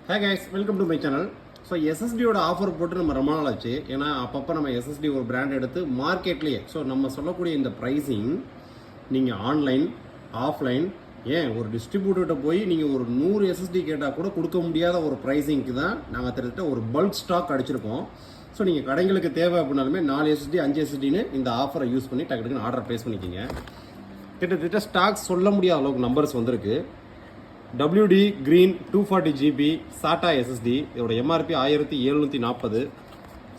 Hi guys, welcome to my channel. So எஸ்எஸ்டியோட offer போட்டு நம்ம ரொம்ப நாள் ஆச்சு. ஏன்னா அப்பப்போ நம்ம எஸ்எஸ்டி ஒரு பிராண்ட் எடுத்து மார்க்கெட்லேயே ஸோ நம்ம சொல்லக்கூடிய இந்த ப்ரைஸிங் நீங்கள் ஆன்லைன் ஆஃப்லைன் ஏன் ஒரு டிஸ்ட்ரிபியூட்டர்கிட்ட போய் நீங்கள் ஒரு 100 எஸ்எஸ்டி கேட்டால் கூட கொடுக்க முடியாத ஒரு ப்ரைஸிங்க்கு தான் நாங்கள் திருத்த ஒரு பல்க் ஸ்டாக் அடிச்சிருக்கோம். ஸோ நீங்கள் கடைங்களுக்கு தேவை அப்படின்னாலுமே 4 எஸ்எஸ்டி 5 எஸ்எஸ்டின்னு இந்த ஆஃபரை யூஸ் பண்ணி டக்குன்னு ஆர்டர் ப்ளேஸ் பண்ணிக்கிங்க. கிட்டத்தட்ட ஸ்டாக் சொல்ல முடியாத அளவுக்கு நம்பர்ஸ் வந்திருக்கு. WD Green 240 GB SATA SSD இதோட MRP 1740.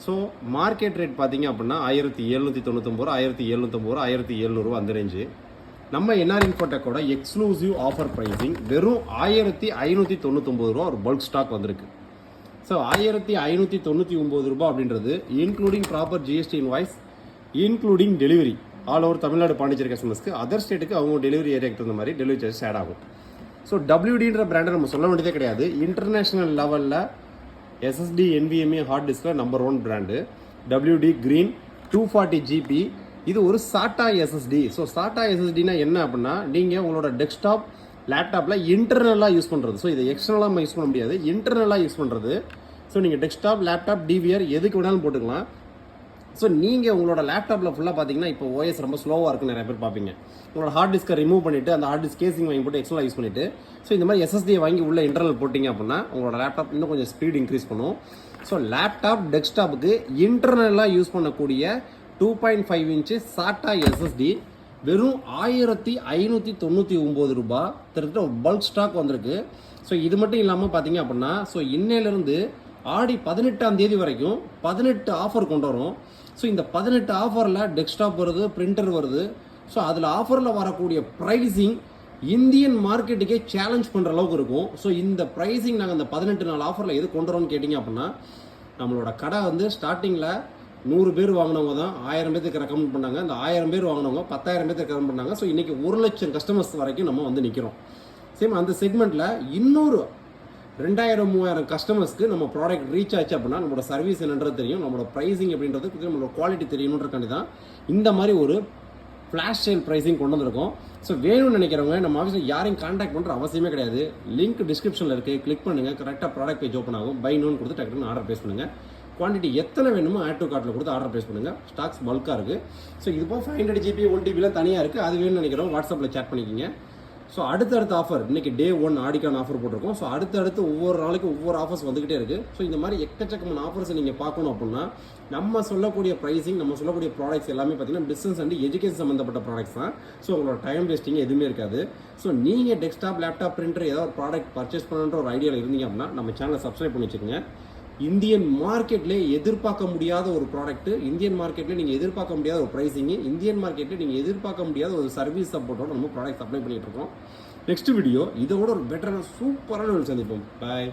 ஸோ மார்க்கெட் ரேட் பார்த்தீங்க அப்படின்னா 1799 1750 1700 அந்த ரேஞ்சு. நம்ம என்ஆர் இன்ஃபோடெக்கோட எக்ஸ்க்ளூசிவ் ஆஃபர் ப்ரைஸிங் வெறும் 1599 ரூபா ஒரு பல்க் ஸ்டாக் வந்திருக்கு. ஸோ 1599 ரூபா அப்படின்றது including proper GST invoice including delivery all over Tamil Nadu Pondicherry கஸ்டமர்ஸ்க்கு அதர் ஸ்டேட்டுக்கு அவங்க டெலிவரி ஏரியாக்கு தகுந்த மாதிரி டெலிவரி சார்ஜஸ் ஆட் ஆகும். ஸோ WDன்ற பிராண்டை நம்ம சொல்ல வேண்டியதே கிடையாது. இன்டர்நேஷ்னல் லெவலில் எஸ்எஸ்டி NVMe ஹார்ட் டிஸ்கில் number 1 brand WD Green 240 GB. இது ஒரு SATA SSD. ஸோ SATA SSDனா என்ன அப்படின்னா நீங்கள் உங்களோட டெஸ்க்டாப் லேப்டாப்பில் இன்டர்னலாக யூஸ் பண்ணுறது. ஸோ இதை எக்ஸ்டர்னலாக நம்ம யூஸ் பண்ண முடியாது, இன்டர்னலாக யூஸ் பண்ணுறது. ஸோ நீங்கள் டெஸ்க்டாப் லேப்டாப் DVR எதுக்கு வேணாலும் போட்டுக்கலாம். ஸோ நீங்கள் உங்களோட லேப்டாப்பில் ஃபுல்லாக பார்த்தீங்கன்னா இப்போ OS ரொம்ப ஸ்லோவாக இருக்குன்னு நிறைய பேர் பார்ப்பீங்க. உங்களோட ஹார்ட் டிஸ்கை ரிமூவ் பண்ணிவிட்டு அந்த ஹார்ட் டிஸ்க் கேசிங் வாங்கி போட்டு எக்ஸ்ட்ரா யூஸ் பண்ணிவிட்டு ஸோ இந்த மாதிரி SSDயை வாங்கி உள்ள இன்டர்னல் போட்டிங்க அப்படின்னா உங்களோட லேப்டாப் இன்னும் கொஞ்சம் ஸ்பீட் இன்க்ரீஸ் பண்ணும். ஸோ லேப்டாப் டெஸ்க்டாப்புக்கு இன்டர்னலாக யூஸ் பண்ணக்கூடிய 2.5 இன்ச்சு SATA SSD வெறும் 1599 ரூபா திருத்த ஒரு பல்க் ஸ்டாக் வந்திருக்கு. ஸோ இது மட்டும் இல்லாமல் பார்த்தீங்க அப்படின்னா ஸோ இன்னையிலேருந்து ஆடி 18ஆம் தேதி வரைக்கும் 18 ஆஃபர் கொண்டு வரும். ஸோ இந்த 18 ஆஃபரில் டெஸ்க்டாப் வருது, பிரிண்டர் வருது. ஸோ அதில் ஆஃபரில் வரக்கூடிய ப்ரைஸிங் இந்தியன் மார்க்கெட்டுக்கே சேலஞ்ச் பண்ணுற அளவுக்கு இருக்கும். ஸோ இந்த ப்ரைஸிங் நாங்கள் இந்த 18 நாள் ஆஃபரில் எது கொண்டு வரோன்னு கேட்டிங்க அப்படின்னா நம்மளோட கடை வந்து ஸ்டார்டிங்கில் 100 பேர் வாங்கினவங்க தான் 1000 பேருக்கு ரெக்கமெண்ட் பண்ணாங்க. அந்த 1000 பேர் வாங்கினவங்க 10,000 பேருக்கு ரெக்கமெண்ட் பண்ணாங்க. ஸோ இன்றைக்கி 1 லட்சம் கஸ்டமர்ஸ் வரைக்கும் நம்ம வந்து நிற்கிறோம். சேம் அந்த செக்மெண்ட்டில் இன்னொரு 2000-3000 கஸ்டமர்ஸ்க்கு நம்ம ப்ராடக்ட் ரீச் ஆச்சு அப்படின்னா நம்மளோட சர்வீஸ் என்னன்றது தெரியும், நம்மளோட ப்ரைஸிங் அப்படின்றது நம்மளோட குவாலிட்டி தெரியணுன்றக்காண்டி தான் இந்த மாதிரி ஒரு ஃப்ளாஷ் சேல் ப்ரைஸிங் கொண்டு வந்திருக்கோம். ஸோ வேணும்னு நினைக்கிறவங்க நம்ம ஆஃபீஸில் யாரையும் கான்டாக்ட் பண்ணுற அவசியமே கிடையாது. லிங்க் டிஸ்கிரிப்ஷனில் இருக்குது, கிளிக் பண்ணுங்கள். கரெக்டாக ப்ராடக்ட் பேஜ் ஓப்பன் ஆகும். பை நோன்னு கொடுத்து டக்குன்னு ஆர்டர் ப்ளேஸ் பண்ணுங்கள். குவான்டிட்டி எத்தனை வேணுமோ ஆட் டு கார்ட்டில் கொடுத்து ஆர்டர் ப்ளேஸ் பண்ணுங்கள். ஸ்டாக்ஸ் பல்காக இருக்குது. ஸோ இது போக 500 GB 1 TBலாம் தனியாக இருக்குது. அது வேணும்னு நினைக்கிறோம் வாட்ஸ்அப்பில் சேட் பண்ணிக்கிங்க. ஸோ அடுத்தடுத்த ஆஃபர் இன்றைக்கி Day 1 ஆடிக்கான ஆஃபர் போட்டிருக்கோம். ஸோ அடுத்தடுத்து ஒவ்வொரு நாளைக்கு ஒவ்வொரு ஆஃபர்ஸ் வந்துக்கிட்டே இருக்குது. ஸோ இந்த மாதிரி எக்கச்சக்கமான ஆஃபர்ஸை நீங்கள் பார்க்கணும் அப்படின்னா நம்ம சொல்லக்கூடிய ப்ரைஸிங் நம்ம சொல்லக்கூடிய ப்ராடக்ட்ஸ் எல்லாமே பார்த்தீங்கன்னா பிஸ்னஸ் அண்ட் எஜுகேஷன் சம்மந்தப்பட்ட ப்ராடக்ட்ஸ் தான். ஸோ உங்களோட டைம் வேஸ்டிங் எதுவுமே இருக்காது. ஸோ நீங்கள் டெஸ்க்டாப் லேப்டாப் பிரிண்டர் ஏதாவது ஒரு ப்ராடக்ட் பர்ச்சேஸ் பண்ணுற ஒரு ஐடியாவில் இருந்தீங்க அப்படின்னா நம்ம சேனலை சப்ஸ்கிரைப் பண்ணி வச்சுக்கோங்க. இந்தியன் மார்க்கெட்லேயே எதிர்பார்க்க முடியாத ஒரு ப்ராடக்ட், இந்தியன் மார்க்கெட்டில் நீங்கள் எதிர்பார்க்க முடியாத ஒரு ப்ரைஸிங்கு, இந்தியன் மார்க்கெட்டில் நீங்கள் எதிர்பார்க்க முடியாத ஒரு சர்வீஸ் சப்போர்ட்டோட நம்ம ப்ராடக்ட் சப்ளை பண்ணிகிட்டு இருக்கோம். நெக்ஸ்ட் வீடியோ இதோட ஒரு பெட்டரான சூப்பரான ஒரு சந்திப்போம். பாய்.